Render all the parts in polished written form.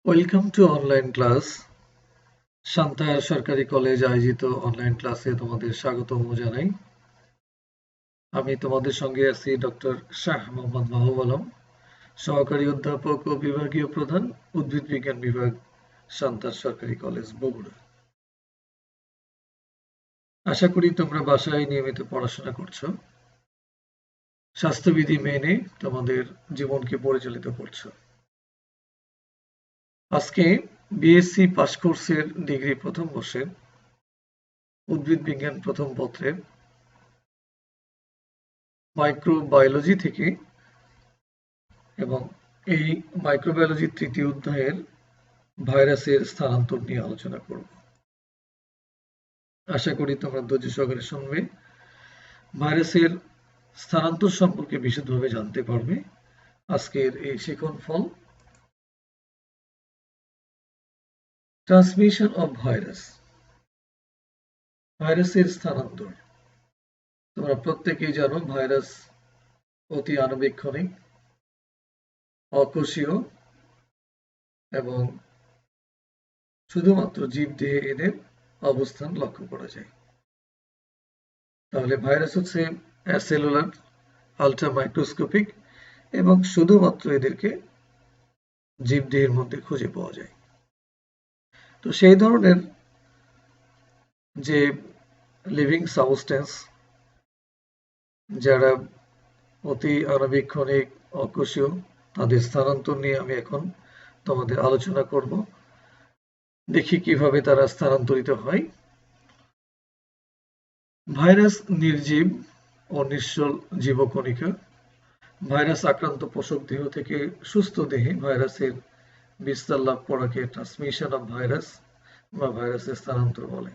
Welcome to online class. Santahar সরকারি college আয়োজিত online ক্লাসে তোমাদের স্বাগতম জানাই। আমি তোমাদের সঙ্গে আছি ডক্টর শাহ মোহাম্মদ মাহবুব আলম, সহকারী অধ্যাপক ও বিভাগীয় প্রধান, উদ্ভিদ বিজ্ঞান বিভাগ, সান্তাহার সরকারি কলেজ, বগুড়া। আশা করি তোমরা বাসায় নিয়মিত পড়াশোনা করছো, স্বাস্থ্যবিধি মেনে তোমাদের জীবনকে পরিচালিত করছো। আজকে বিএসসি পাস কোর্সের ডিগ্রি প্রথম বর্ষের উদ্ভিদ বিজ্ঞান প্রথম পত্রের মাইক্রোবায়োলজি থেকে এবং এই মাইক্রোবায়োলজির তৃতীয় অধ্যায়ের ভাইরাসের স্থানান্তর নিয়ে আলোচনা করব। আশা করি তোমরা ধৈর্য সহকারে শুনবে, ভাইরাসের স্থানান্তর সম্পর্কে বিশদভাবে জানতে পারবে। আজকের এই শিখন ফল, ট্রান্সমিশন অফ ভাইরাস, ভাইরাসের স্থানান্তর। তোমরা প্রত্যেকেই জানো ভাইরাস অতি আণুবীক্ষণিক, অকোষীয় এবং শুধুমাত্র জীবদেহে এদের অবস্থান লক্ষ্য করা যায়। তাহলে ভাইরাস হচ্ছে অ্যাসেলুলার, আলট্রা মাইক্রোস্কোপিক এবং শুধুমাত্র এদেরকে জীবদেহের মধ্যে খুঁজে পাওয়া যায়। তো সেই ধরনের যে লিভিং সাবস্টেন্স যারা অতি আণুবীক্ষণিক, অকোষীয়, তাদের স্থানান্তর নিয়ে আমি এখন তোমাদের আলোচনা করব। দেখি কিভাবে তারা স্থানান্তরিত হয়। ভাইরাস নির্জীব ও নিশ্চল জীবকণিকা। ভাইরাস আক্রান্ত পোষক দেহ থেকে সুস্থ দেহে ভাইরাসের বিস্তার লাভ করাকে ট্রান্সমিশন অফ ভাইরাস বা ভাইরাসের স্থানান্তর বলে।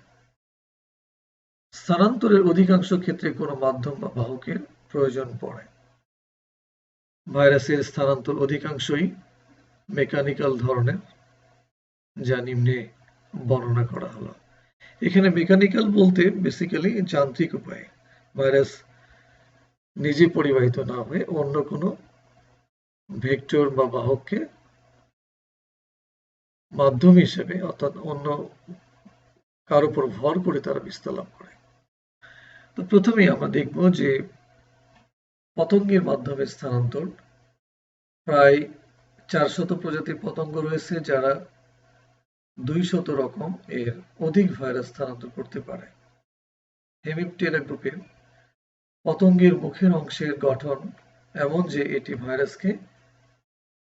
স্থানান্তরের অধিকাংশ ক্ষেত্রে কোনো মাধ্যম বা বাহকের প্রয়োজন পড়ে। ভাইরাসের স্থানান্তর অধিকাংশই মেকানিক্যাল ধরনের, যা নিম্নে বর্ণনা করা হলো। এখানে মেকানিক্যাল বলতে বেসিক্যালি যান্ত্রিক উপায়ে, ভাইরাস নিজে পরিবাহিত না হয়ে অন্য কোনো ভেক্টর বা বাহককে মাধ্যম হিসেবে, অর্থাৎ অন্য কার উপর ভর করে তারা বিস্তার লাভ করে। তো প্রথমেই আমরা দেখব যে পতঙ্গের মাধ্যমে স্থানান্তর। প্রায় 400 প্রজাতির পতঙ্গ রয়েছে যারা 200 রকম এর অধিক ভাইরাস স্থানান্তর করতে পারে। হেমিপটেরা গ্রুপের পতঙ্গের মুখের অংশের গঠন এমন যে এটি ভাইরাসকে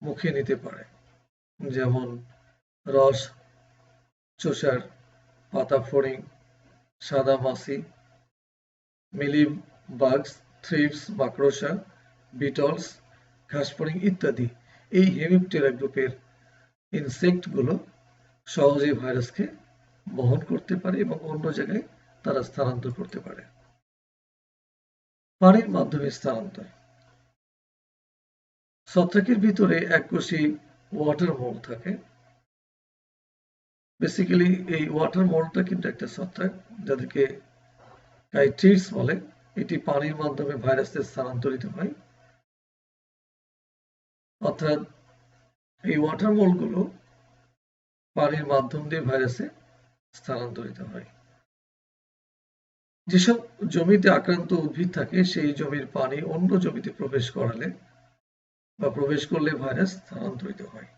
মুখে নিতে পারে, যেমন রস চোষার, পাতা ফড়িং, সাদা মাছি, মিলিবাগস, থ্রিপস, মাকড়সা, বিটলস, ঘাসফড়িং ইত্যাদি। এই হেমিপটেরা গ্রুপের ইনসেক্টগুলো সহজেই ভাইরাসকে বহন করতে পারে এবং অন্য জায়গায় তারা স্থানান্তর করতে পারে। পানির মাধ্যমে স্থানান্তর। ছত্রাকের ভিতরে এককোষী ওয়াটার মোল্ড থাকে। বেসিক্যালি এই ওয়াটার মোল্ডটা কিন্তু একটা ছত্রাক, যাদেরকে কাইটিডস বলে। এটি পানির মাধ্যমে ভাইরাসে স্থানান্তরিত হয়। অর্থাৎ এই ওয়াটার মোল্ডগুলো পানির মাধ্যম দিয়ে ভাইরাসে স্থানান্তরিত হয়। যেসব জমিতে আক্রান্ত উদ্ভিদ থাকে সেই জমির পানি অন্য জমিতে প্রবেশ করালে বা প্রবেশ করলে ভাইরাস স্থানান্তরিত হয়।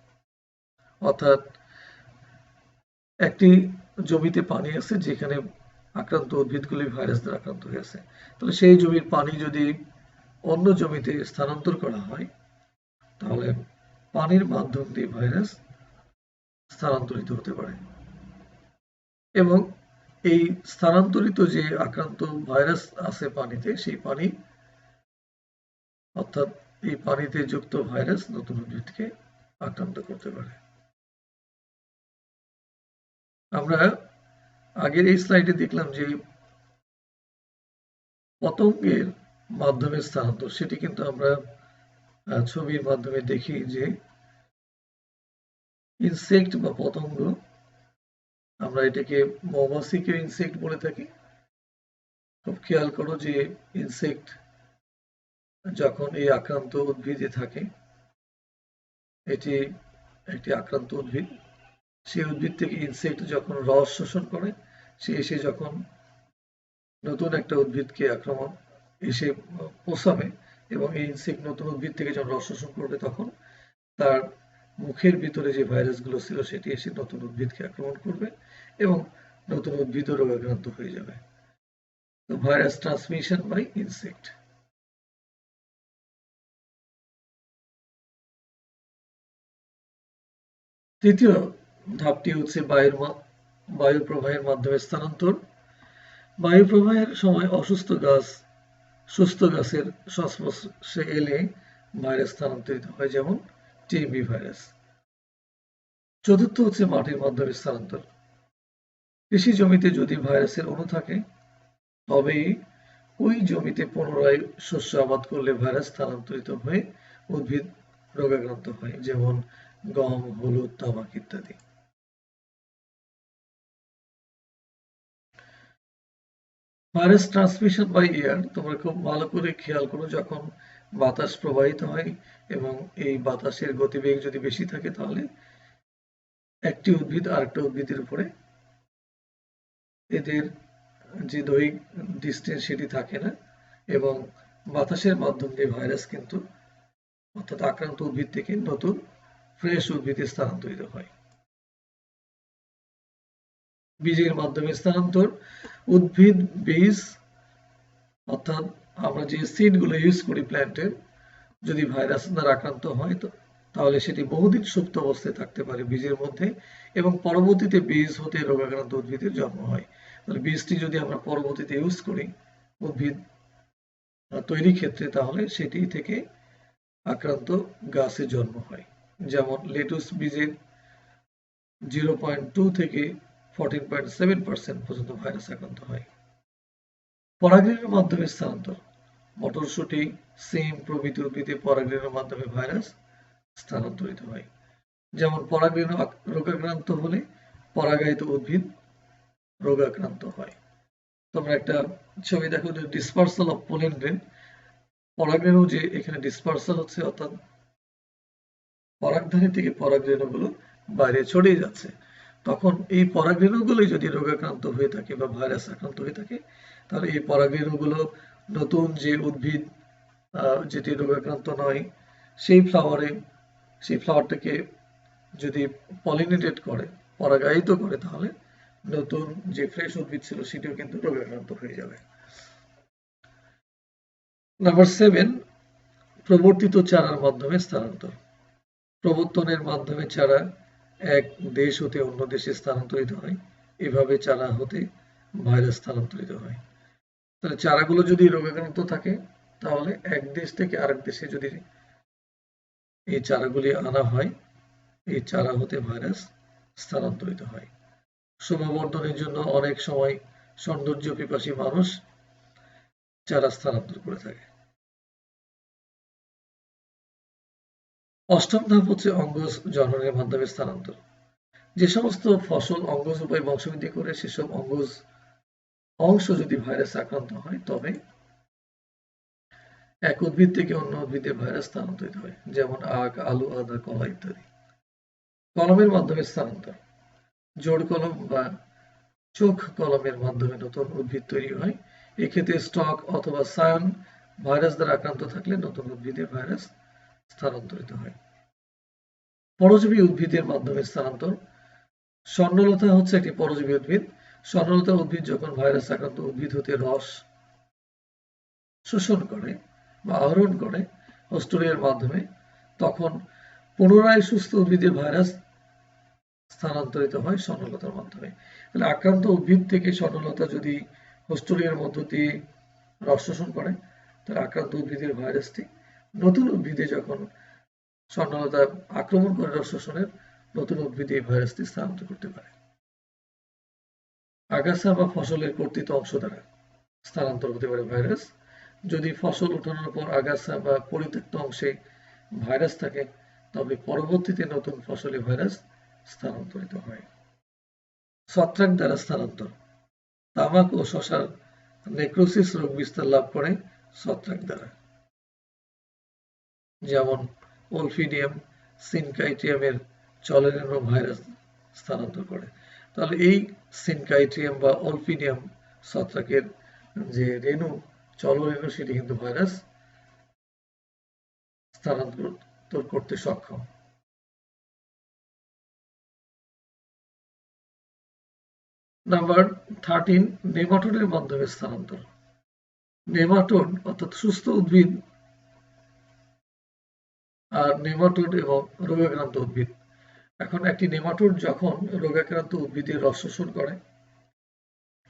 অর্থাৎ একটি জমিতে পানি আছে যেখানে আক্রান্ত উদ্ভিদগুলি ভাইরাস দ্বারা আক্রান্ত হয়েছে, তাহলে সেই জমির পানি যদি অন্য জমিতে স্থানান্তর করা হয় তাহলে পানির মাধ্যম দিয়ে ভাইরাস স্থানান্তরিত হতে পারে। এবং এই স্থানান্তরিত যে আক্রান্ত ভাইরাস আছে পানিতে, সেই পানি অর্থাৎ এই পানিতে যুক্ত ভাইরাস নতুন উদ্ভিদকে আক্রান্ত করতে পারে। আমরা আগের এই স্লাইডে দেখলাম যে পতঙ্গের মাধ্যমে স্থানান্তর, সেটি কিন্তু আমরা ছবির মাধ্যমে দেখি যে ইনসেক্ট বা পতঙ্গ, আমরা এটাকে মৌমাছিকে ইনসেক্ট বলে থাকি। খুব খেয়াল করো যে ইনসেক্ট যখন এই আক্রান্ত উদ্ভিদে থাকে, এটি একটি আক্রান্ত উদ্ভিদ, সেই উদ্ভিদ থেকে ইনসেক্ট যখন রস শোষণ করে, সে এসে যখন নতুন একটা উদ্ভিদকে আক্রমণ এসে পোষাবে এবং এই ইনসেক্ট নতুন উদ্ভিদ থেকে যখন রস শোষণ করবে, তখন তার মুখের ভিতরে যে ভাইরাসগুলো ছিল সেটি এসে নতুন উদ্ভিদকে আক্রমণ করবে এবং নতুন উদ্ভিদও রোগাক্রান্ত হয়ে যাবে। তো ভাইরাস ট্রান্সমিশন বাই ইনসেক্ট। তৃতীয় ধাপটি হচ্ছে বায়ু প্রবাহের মাধ্যমে স্থানান্তর। বায়ু প্রবাহের সময় অসুস্থ গাছ সুস্থ গাছের সংস্পর্শে এলে ভাইরাস স্থানান্তরিত হয়, যেমন টিবি ভাইরাস। চতুর্থ হচ্ছে মাটির মাধ্যমে স্থানান্তর। কৃষি জমিতে যদি ভাইরাসের অণু থাকে, তবেই ওই জমিতে পুনরায় শস্য আবাদ করলে ভাইরাস স্থানান্তরিত হয়ে উদ্ভিদ রোগাক্রান্ত হয়, যেমন গম, হলুদ, তামাক ইত্যাদি। ভাইরাস ট্রান্সমিশন বাই এয়ার, তোমরা খুব ভালো করে খেয়াল করো, যখন বাতাস প্রবাহিত হয় এবং এই বাতাসের গতিবেগ যদি বেশি থাকে, তাহলে একটি উদ্ভিদ আরেকটা উদ্ভিদের উপরে এদের যে দৈহিক ডিস্টেন্স সেটি থাকে না এবং বাতাসের মাধ্যম দিয়ে ভাইরাস কিন্তু অর্থাৎ আক্রান্ত উদ্ভিদ থেকে নতুন ফ্রেশ উদ্ভিদে স্থানান্তরিত হয়। বীজের মাধ্যমে স্থানান্তর। উদ্ভিদ বীজ অর্থাৎ আমরা যে সিডগুলো ইউজ করি প্ল্যান্টের, যদি ভাইরাস দ্বারা আক্রান্ত হয় তাহলে সেটি বহুদিন সুপ্ত অবস্থায় থাকতে পারে বীজের মধ্যে এবং পরবর্তীতে বীজ হতে রোগাক্রান্ত উদ্ভিদের জন্ম হয়। তাহলে বীজটি যদি আমরা পরবর্তীতে ইউজ করি উদ্ভিদ তৈরির ক্ষেত্রে, তাহলে সেটি থেকে আক্রান্ত গাছের জন্ম হয়। যেমন লেটুস বীজের 0.2 থেকে 14.7% পর্যন্ত ভাইরাস আক্রান্ত হয়। পরাগরেণুর মাধ্যমে স্থানান্তর। মটরশুঁটি, সিম প্রভৃতি উদ্ভিদে পরাগরেণুর মাধ্যমে ভাইরাস স্থানান্তরিত হয়। যেমন পরাগরেণু রোগাক্রান্ত হলে পরাগায়িত উদ্ভিদ রোগাক্রান্ত হয়। তোমরা একটা ছবি দেখো, যে ডিসপার্সাল অফ পোলেন গ্রেন। পরাগরেণু যে এখানে ডিসপার্সাল হচ্ছে, অর্থাৎ পরাগধানী থেকে পরাগরেণুগুলো বাইরে ছড়িয়ে যাচ্ছে, তখন এই পরাগরেণুগুলোই যদি রোগাক্রান্ত হয়ে থাকে বা ভাইরাস আক্রান্ত হয়ে থাকে, তাহলে এই পরাগরেণুগুলো নতুন যে উদ্ভিদ যেটি রোগাক্রান্ত নয় সেই ফ্লাওয়ারটাকে যদি পলিনেটেড করে, পরাগায়িত করে, তাহলে নতুন যে ফ্রেশ উদ্ভিদ ছিল সেটিও কিন্তু রোগাক্রান্ত হয়ে যাবে। নাম্বার 7, প্রবর্তিত চারার মাধ্যমে স্থানান্তর। প্রবর্তনের মাধ্যমে চারা এক দেশ হতে অন্য দেশে স্থানান্তরিত হয়। এভাবে চারা হতে ভাইরাস স্থানান্তরিত হয়। তাহলে চারাগুলো যদি রোগাক্রান্ত থাকে, তাহলে এক দেশ থেকে আরেক দেশে যদি এই চারাগুলি আনা হয়, এই চারা হতে ভাইরাস স্থানান্তরিত হয়। শোভাবর্ধনের জন্য অনেক সময় সৌন্দর্য পিপাসী মানুষ চারা স্থানান্তর করে থাকে। অষ্টম ধাপ হচ্ছে অঙ্গজ জননের মাধ্যমে স্থানান্তর। যে সমস্ত ফসল অঙ্গজ উপায়ে বংশবৃদ্ধি করে, সেসব অঙ্গজ অংশ যদি ভাইরাসে আক্রান্ত হয়, তবে এক উদ্ভিদ থেকে অন্য উদ্ভিদে ভাইরাস স্থানান্তরিত হয়, যেমন আখ, আলু, আদা, কলা ইত্যাদি। কলমের মাধ্যমে স্থানান্তর। জোড় কলম বা চোখ কলমের মাধ্যমে নতুন উদ্ভিদ তৈরি হয়। এক্ষেত্রে স্টক অথবা সায়ন ভাইরাস দ্বারা আক্রান্ত থাকলে নতুন উদ্ভিদে ভাইরাস স্থানান্তরিত হয়। পরজীবী উদ্ভিদের মাধ্যমে স্থানান্তর। স্বর্ণলতা হচ্ছে একটি পরজীবী উদ্ভিদ। স্বর্ণলতা উদ্ভিদ যখন ভাইরাস আক্রান্ত উদ্ভিদ হতে রস শোষণ করে বা আহরণ করে হোস্টুরিয়ার মাধ্যমে, তখন পুনরায় সুস্থ উদ্ভিদে ভাইরাস স্থানান্তরিত হয় স্বর্ণলতার মাধ্যমে। তাহলে আক্রান্ত উদ্ভিদ থেকে স্বর্ণলতা যদি হোস্টুরিয়ার মধ্য দিয়ে রস শোষণ করে, তাহলে আক্রান্ত উদ্ভিদের ভাইরাসটি নতুন উদ্ভিদে যখন স্বর্ণলতা আক্রমণ করে রস শোষণের, নতুন উদ্ভিদে এই ভাইরাসটি স্থানান্তর করতে পারে। আগাছা বা ফসলের কর্তৃত অংশ দ্বারা স্থানান্তর হতে পারে ভাইরাস। যদি ফসল উঠানোর পর আগাছা বা পরিত্যক্ত অংশে ভাইরাস থাকে, তবে পরবর্তীতে নতুন ফসলে ভাইরাস স্থানান্তরিত হয়। ছত্রাক দ্বারা স্থানান্তর। তামাক ও শসার নেক্রোসিস রোগ বিস্তার লাভ করে ছত্রাক দ্বারা, যেমন ওলফিডিয়াম সিনকাইটিয়ামের চলরেনো ভাইরাস স্থানান্তর করে। তাহলে এই সিনকাইট্রিয়াম বা অলফিনিয়াম ছত্রাকের যে রেণু, চলরেণু, সেটি কিন্তু ভাইরাস স্থানান্তর করতে সক্ষম। নাম্বার 13, নেমাটোডের মাধ্যমে স্থানান্তর। নেমাটোড অর্থাৎ সুস্থ উদ্ভিদ আর নেমাটোড এবং রোগাক্রান্ত উদ্ভিদ। এখন একটি নেমাটোড যখন রোগাক্রান্ত উদ্ভিদের রস শোষণ করে,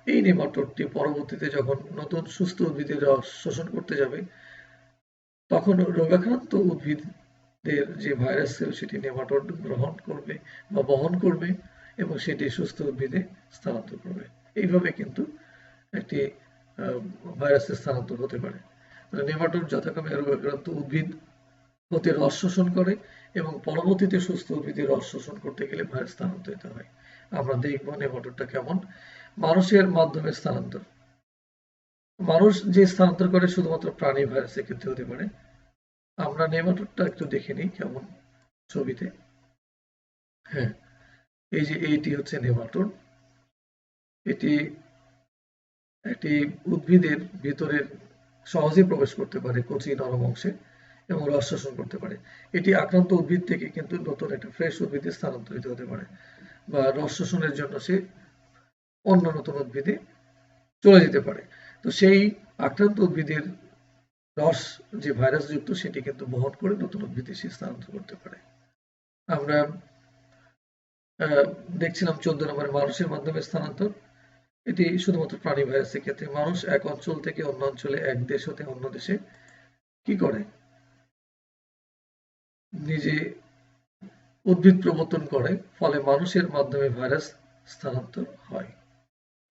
এই নেমাটোডটি পরবর্তীতে যখন নতুন সুস্থ উদ্ভিদের রস শোষণ করতে যাবে, তখন রোগাক্রান্ত উদ্ভিদের যে ভাইরাস সেল সেটি নেমাটোড গ্রহণ করবে বা বহন করবে এবং সেটি সুস্থ উদ্ভিদে স্থানান্তর করবে। এইভাবে কিন্তু একটি ভাইরাসের স্থানান্তর হতে পারে। নেমাটোড যথাক্রমে রোগাক্রান্ত উদ্ভিদ হতে রস শোষণ করে এবং পরবর্তীতে সুস্থ উদ্ভিদের রস শোষণ করতে গেলে ভাইরাস স্থানান্তরিত হয়। আমরা দেখব নেমাটোডটা কেমন। মানুষের মাধ্যমে স্থানান্তর। মানুষ যে স্থানান্তর করে শুধুমাত্র প্রাণী ভাইরাসের ক্ষেত্রে হতে পারে। আমরা নেমাটোডটা একটু দেখে নিই কেমন ছবিতে। হ্যাঁ, এই যে এইটি হচ্ছে নেমাটোড। এটি একটি উদ্ভিদের ভিতরে সহজে প্রবেশ করতে পারে কচি নরম অংশে এবং রস শোষণ করতে পারে। এটি আক্রান্ত উদ্ভিদ থেকে কিন্তু নতুন একটা ফ্রেশ উদ্ভিদে স্থানান্তরিত হতে পারে বা রস শোষণের জন্য সে অন্য নতুন উদ্ভিদে চলে যেতে পারে। তো সেই আক্রান্ত উদ্ভিদের রস যে ভাইরাস যুক্ত সেটি কিন্তু বহন করে নতুন উদ্ভিদে সে স্থানান্তর করতে পারে। আমরা দেখছিলাম 14 নম্বরে মানুষের মাধ্যমে স্থানান্তর। এটি শুধুমাত্র প্রাণী ভাইরাসের ক্ষেত্রে। মানুষ এক অঞ্চল থেকে অন্য অঞ্চলে, এক দেশ হতে অন্য দেশে কি করে, নিজে উদ্ভিদ প্রবর্তন করে, ফলে মানুষের মাধ্যমে ভাইরাস স্থানান্তর হয়।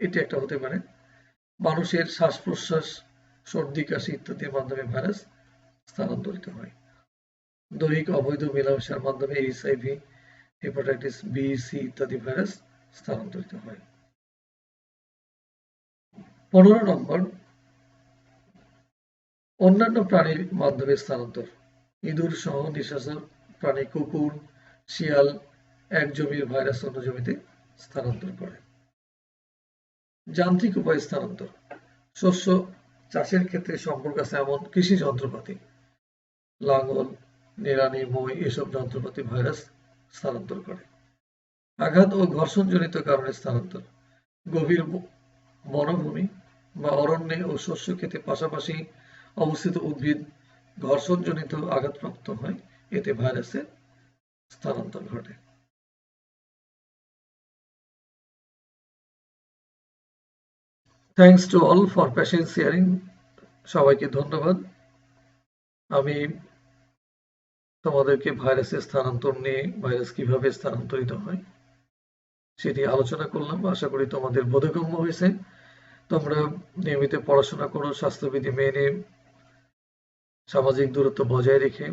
এটি একটা হতে পারে। মানুষের শ্বাস প্রশ্বাস, সর্দি কাশি ইত্যাদির মাধ্যমে ভাইরাস স্থানান্তরিত হয়। দৈহিক অবৈধ মেলামেশার মাধ্যমে এইচআইভি, হেপাটাইটিস বি, সি ইত্যাদি ভাইরাস স্থানান্তরিত হয়। 15 নম্বর, অন্যান্য প্রাণীর মাধ্যমে স্থানান্তর। ইঁদুর সহ নিশাচর প্রাণী, কুকুর, শিয়াল এক জমির ভাইরাস অন্য জমিতে স্থানান্তর করে। যান্ত্রিক উপায়ে স্থানান্তর। শস্য চাষের ক্ষেত্রে সম্পর্ক আছে এমন কৃষি যন্ত্রপাতি, লাঙল, নিড়ানি, মই এসব যন্ত্রপাতি ভাইরাস স্থানান্তর করে। আঘাত ও ঘর্ষণজনিত কারণে স্থানান্তর। গভীর বনভূমি বা অরণ্যে ও শস্য ক্ষেতে পাশাপাশি অবস্থিত উদ্ভিদ ঘর্ষণজনিত আঘাতপ্রাপ্ত হয়, এতে ভাইরাসের স্থানান্তর ঘটে। Thanks to all for patience sharing. সবাইকে ধন্যবাদ। আমি তোমাদেরকে ভাইরাসের স্থানান্তর নিয়ে, ভাইরাস কিভাবে স্থানান্তরিত হয় সেটি আলোচনা করলাম। আশা করি তোমাদের বোধগম্য হয়েছে। তোমরা নিয়মিত পড়াশোনা করো, স্বাস্থ্যবিধি মেনে সামাজিক দূরত্ব বজায় রেখে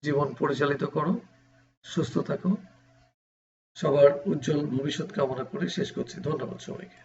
জীবন পরিচালিত করো, সুস্থ থাকো। সবার উজ্জ্বল ভবিষ্যৎ কামনা করে শেষ করছি। ধন্যবাদ সবাইকে।